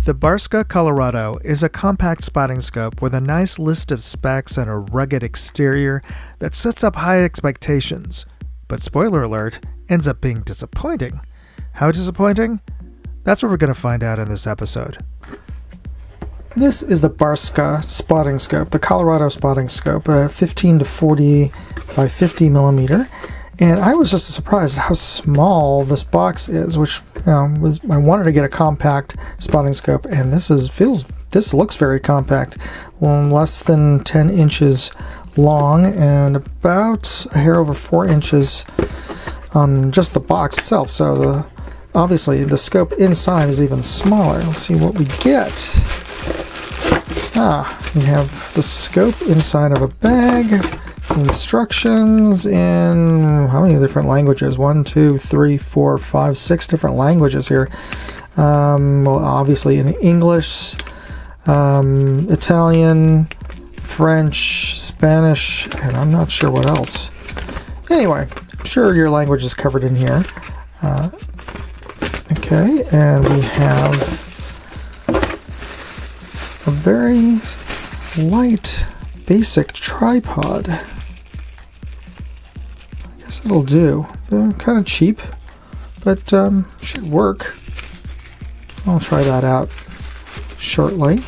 The Barska Colorado is a compact spotting scope with a nice list of specs and a rugged exterior that sets up high expectations. But spoiler alert, ends up being disappointing. How disappointing? That's what we're going to find out in this episode. This is the Barska spotting scope, the Colorado spotting scope, 15 to 40 by 50 millimeter. And I was just surprised at how small this box is, which I wanted to get a compact spotting scope, and this looks very compact, less than 10 inches long and about a hair over 4 inches on just the box itself. So obviously the scope inside is even smaller. Let's see what we get. We have the scope inside of a bag. Instructions in how many different languages? 1, 2, 3, 4, 5, 6 different languages here. Well, obviously in English, Italian, French, Spanish, and I'm not sure what else. Anyway, I'm sure your language is covered in here. Okay, and we have a very light, basic tripod. It'll do. Kind of cheap, but should work. I'll try that out shortly.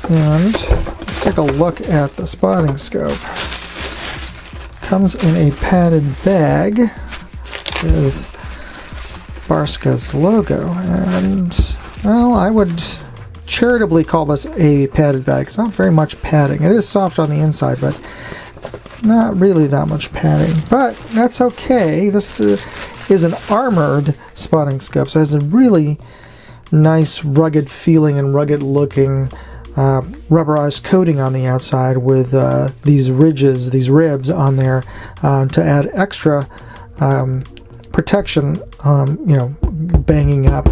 And let's take a look at the spotting scope. Comes in a padded bag with Barska's logo, and well, I would charitably call this a padded bag. It's not very much padding. It is soft on the inside, but not really that much padding, but that's okay. This is an armored spotting scope, so it has a really nice rugged feeling and rugged looking rubberized coating on the outside with these ridges, these ribs on there to add extra protection, banging up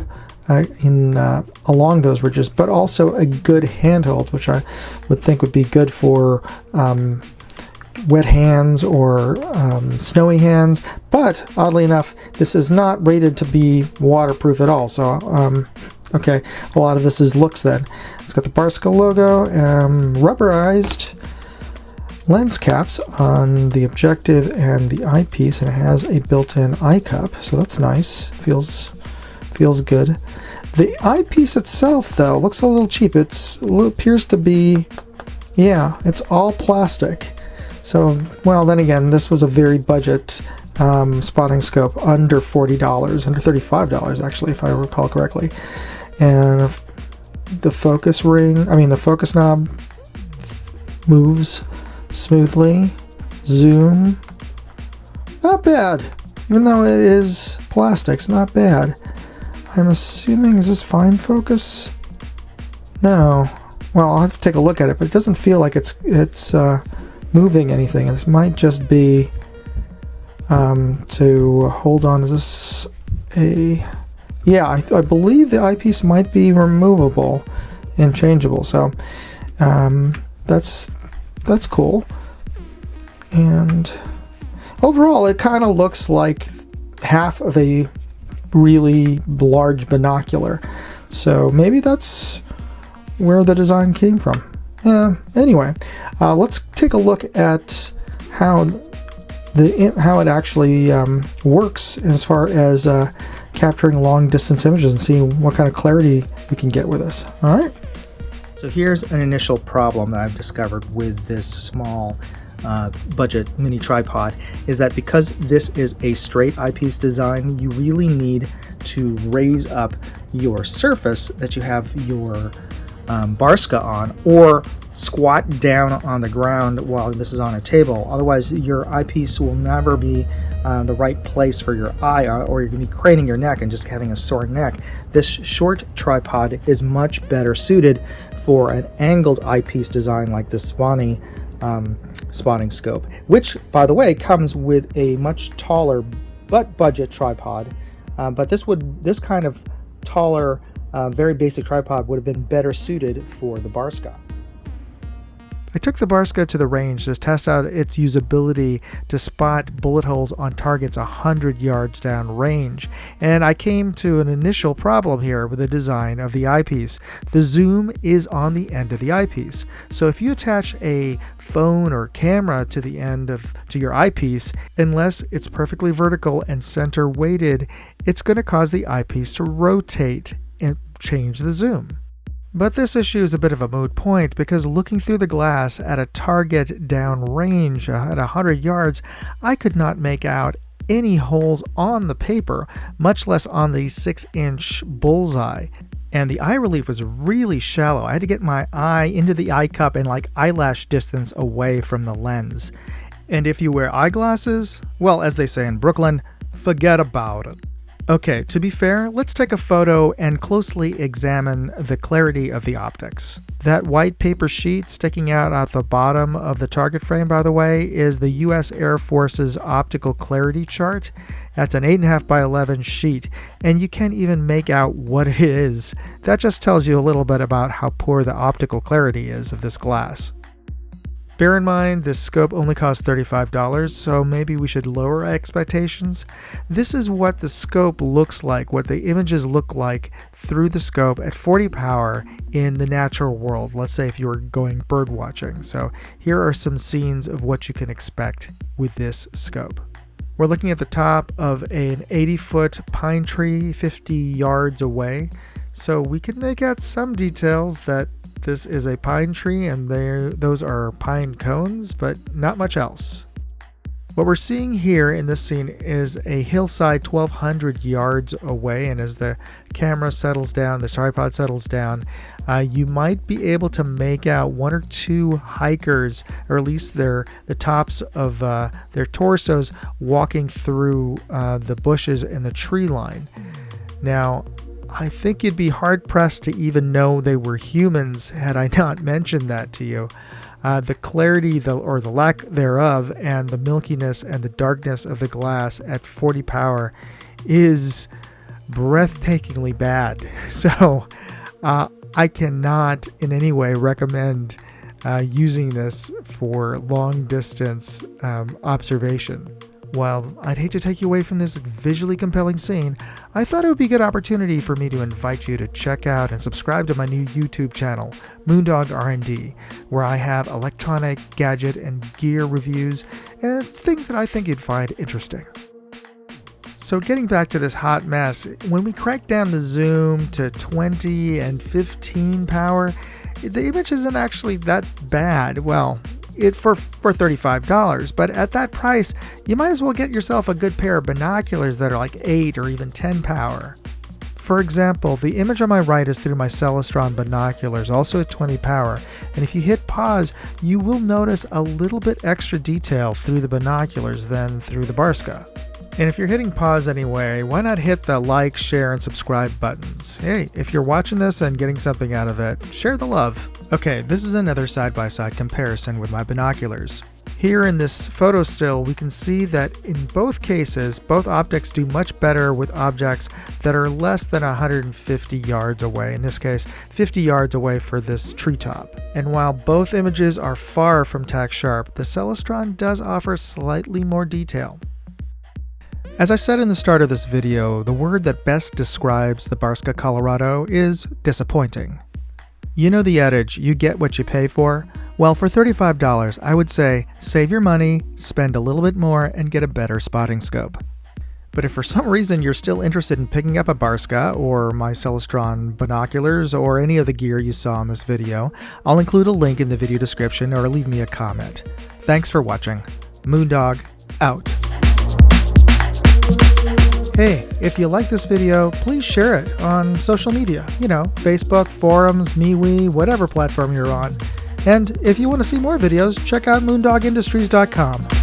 along those ridges, but also a good handhold, which I would think would be good for wet hands or snowy hands. But oddly enough, this is not rated to be waterproof at all, so okay, a lot of this is looks then. It's got the Barska logo, rubberized lens caps on the objective and the eyepiece, and it has a built-in eye cup, so that's nice. Feels good. The eyepiece itself, though, looks a little cheap. It appears to be, it's all plastic. So, well, then again, this was a very budget spotting scope, under $40, under $35 actually, if I recall correctly. And the focus knob moves smoothly. Zoom, not bad. Even though it is plastic, it's not bad. I'm assuming, is this fine focus? No. Well, I'll have to take a look at it, but it doesn't feel like it's moving anything. This might just be to hold on. Is this a... Yeah, I believe the eyepiece might be removable and changeable. So that's cool. And overall, it kind of looks like half of a really large binocular. So maybe that's where the design came from. Anyway, let's take a look at how it actually works as far as capturing long distance images and seeing what kind of clarity we can get with this. All right. So here's an initial problem that I've discovered with this small budget mini tripod, is that because this is a straight eyepiece design, you really need to raise up your surface that you have your Barska on, or squat down on the ground while this is on a table. Otherwise, your eyepiece will never be the right place for your eye, or you're going to be craning your neck and just having a sore neck. This short tripod is much better suited for an angled eyepiece design like this Swanee spotting scope, which, by the way, comes with a much taller but budget tripod. But this kind of taller, very basic tripod would have been better suited for the Barska. I took the Barska to the range to test out its usability to spot bullet holes on targets 100 yards down range, and I came to an initial problem here with the design of the eyepiece. The zoom is on the end of the eyepiece, so if you attach a phone or camera to the end to your eyepiece, unless it's perfectly vertical and center weighted, it's going to cause the eyepiece to rotate and change the zoom. But this issue is a bit of a moot point because looking through the glass at a target down range at 100 yards, I could not make out any holes on the paper, much less on the 6-inch bullseye. And the eye relief was really shallow. I had to get my eye into the eye cup and like eyelash distance away from the lens. And if you wear eyeglasses, well, as they say in Brooklyn, forget about it. Okay, to be fair, let's take a photo and closely examine the clarity of the optics. That white paper sheet sticking out at the bottom of the target frame, by the way, is the U.S. Air Force's optical clarity chart. That's an 8.5 by 11 sheet, and you can't even make out what it is. That just tells you a little bit about how poor the optical clarity is of this glass. Bear in mind, this scope only costs $35, so maybe we should lower our expectations. This is what the scope looks like, what the images look like through the scope at 40 power in the natural world. Let's say if you were going bird watching. So here are some scenes of what you can expect with this scope. We're looking at the top of an 80-foot pine tree 50 yards away, so we can make out some details that this is a pine tree and those are pine cones, but not much else. What we're seeing here in this scene is a hillside 1,200 yards away, and as the camera settles down, the tripod settles down, you might be able to make out one or two hikers, or at least the tops of their torsos walking through the bushes in the tree line. Now, I think you'd be hard-pressed to even know they were humans had I not mentioned that to you. The clarity or the lack thereof and the milkiness and the darkness of the glass at 40 power is breathtakingly bad. So I cannot in any way recommend using this for long-distance observation. While I'd hate to take you away from this visually compelling scene, I thought it would be a good opportunity for me to invite you to check out and subscribe to my new YouTube channel, Moondog R&D, where I have electronic, gadget, and gear reviews and things that I think you'd find interesting. So getting back to this hot mess, when we crank down the zoom to 20 and 15 power, the image isn't actually that bad. Well, for $35, but at that price, you might as well get yourself a good pair of binoculars that are like 8 or even 10 power. For example, the image on my right is through my Celestron binoculars, also at 20 power, and if you hit pause, you will notice a little bit extra detail through the binoculars than through the Barska. And if you're hitting pause anyway, why not hit the like, share, and subscribe buttons? Hey, if you're watching this and getting something out of it, share the love. Okay, this is another side-by-side comparison with my binoculars. Here in this photo still, we can see that in both cases, both optics do much better with objects that are less than 150 yards away. In this case, 50 yards away for this treetop. And while both images are far from tack sharp, the Celestron does offer slightly more detail. As I said in the start of this video, the word that best describes the Barska Colorado is disappointing. You know the adage, you get what you pay for? Well, for $35, I would say save your money, spend a little bit more, and get a better spotting scope. But if for some reason you're still interested in picking up a Barska or my Celestron binoculars or any of the gear you saw in this video, I'll include a link in the video description or leave me a comment. Thanks for watching. Moondog, out. Hey, if you like this video, please share it on social media. You know, Facebook, forums, MeWe, whatever platform you're on. And if you want to see more videos, check out moondogindustries.com.